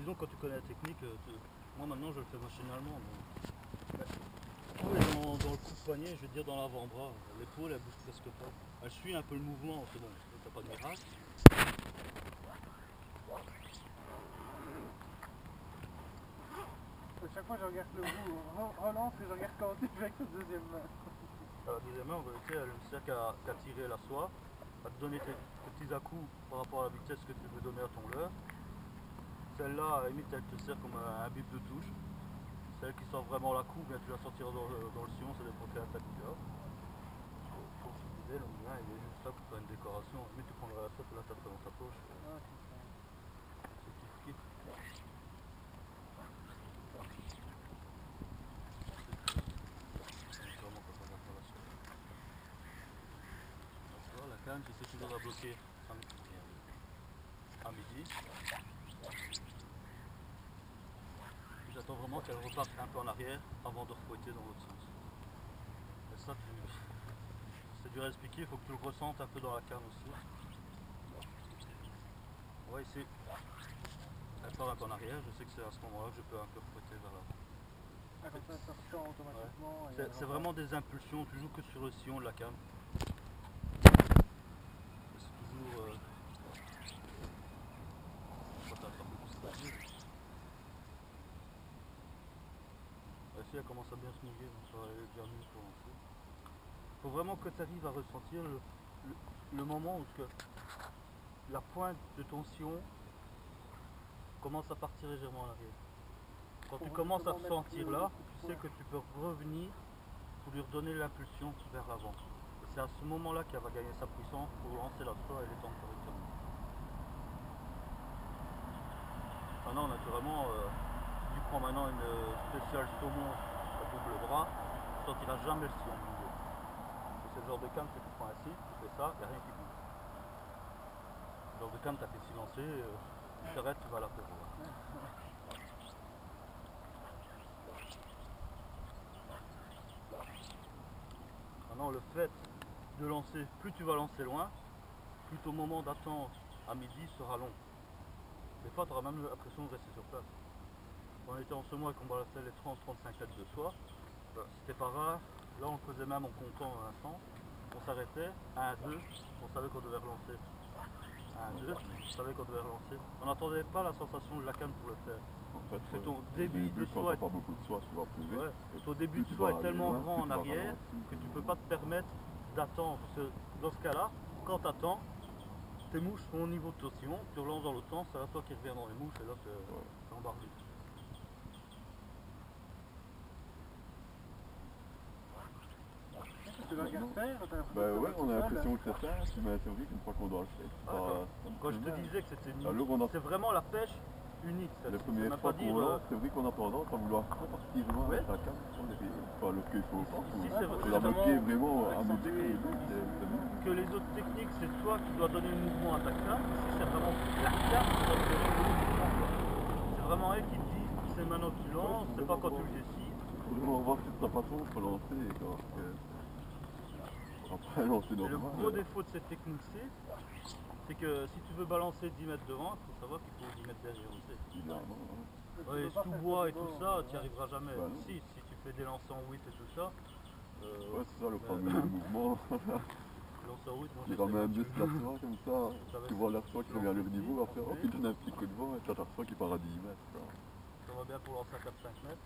disons quand tu connais la technique, moi maintenant je le fais machinalement. Dans le coup de poignet, je veux dire dans l'avant-bras, l'épaule elle bouge presque pas. Elle suit un peu le mouvement, c'est bon, t'as pas de miracle. À chaque fois je regarde le bout, relance et je regarde quand tu fais avec ta deuxième main. La deuxième main, en vérité, elle ne sert qu'à tirer la soie, à te donner tes petits à-coups par rapport à la vitesse que tu veux donner à ton leurre. Celle-là, à la limite, elle te sert comme un bip de touche. Celle qui sort vraiment la coupe, bien tu la sortiras dans le sillon, ça dépend quelle attaque tu as. Comme je disais, le moulin, il est juste là pour faire une décoration. Mais tu prendras la soie, tu la taperas dans sa poche. C'est kiff-kiff. La canne, j'essaie toujours de la bloquer à midi. J'attends vraiment qu'elle reparte un peu en arrière avant de refouetter dans l'autre sens. Et ça, c'est dur à expliquer, il faut que tu le ressentes un peu dans la canne aussi. On va essayer. Elle part un peu en arrière, je sais que c'est à ce moment-là que je peux un peu refouetter vers l'avant. Ah, comme ça, ça ressort automatiquement. Ouais. C'est vraiment des impulsions, tu joues que sur le sillon de la canne. C'est toujours... Ici elle commence à bien se mouiller, donc ça va aller bien mieux pour lancer. Il faut vraiment que tu arrives à ressentir le moment où la pointe de ton sillon commence à partir légèrement en arrière. Quand tu commences à ressentir là, tu sais que tu peux revenir pour lui redonner l'impulsion vers l'avant. Et c'est à ce moment-là qu'elle va gagner sa puissance pour lancer la soie et l'étendre correctement. Maintenant, naturellement, tu prends maintenant une spéciale saumon à double bras, tu ne sentiras jamais le sillon bouger. C'est le genre de canne que tu prends assis, tu fais ça, il n'y a rien qui bouge. Le genre de canne, tu as fait silencer, tu t'arrêtes, tu vas à l'apéro. Maintenant, le fait de lancer, plus tu vas lancer loin, plus ton moment d'attente à midi sera long. Des fois, tu auras même l'impression de rester sur place. Quand on était en semois et qu'on balançait les 30-35 mètres de soie, c'était pas rare. Là, on le faisait même en comptant un instant. On s'arrêtait, 1, 2, on savait qu'on devait relancer. 1, 2, on savait qu'on devait relancer. On n'attendait pas la sensation de la canne pour le faire. En fait, c'est ton début de quand soie. t'as pas beaucoup de soie, tu vas poser. Ouais, ton début de soie est tellement grand en arrière que tu peux pas te permettre d'attendre. Parce que dans ce cas-là, quand tu attends, tes mouches sont au niveau de ton sillon, tu relances dans l'autre sens, c'est la soie qui revient dans les mouches et là c'est embarqué. Tu le regardes faire, Bah ouais, on a l'impression que c'est ça, mais c'est vrai qu'une fois qu'on doit le faire. Quand je te disais que c'était c'est vraiment la pêche unique. Les premières fois qu'on lance, c'est vrai qu'on a tendance à vouloir partir loin avec la canne, alors qu'il faut la bloquer vraiment à midi. Que les autres techniques, c'est toi qui dois donner le mouvement à ta canne, ici c'est vraiment la canne qui doit donner le mouvement. C'est vraiment elle qui te dit, c'est maintenant que tu lances, c'est pas quand tu le décides. Il faut voir si ta façon de lancer, après lancer normal. Le gros défaut de cette technique-ci, c'est que si tu veux balancer 10 mètres devant, il faut savoir qu'il faut 10 mètres derrière aussi. Ouais, sous bois et tout ça, tu n'y arriveras jamais. Bah si tu fais des lancers en 8 et tout ça. Ouais, c'est ça le fameux mouvement. Lancer en 8, moi tu ramènes un bus la soie comme ça, tu vois la soie qui revient à leur niveau, après tu donnes un petit coup de vent et tu as ta soie qui part à 10 mètres. Ça va bien pour lancer à 4-5 mètres.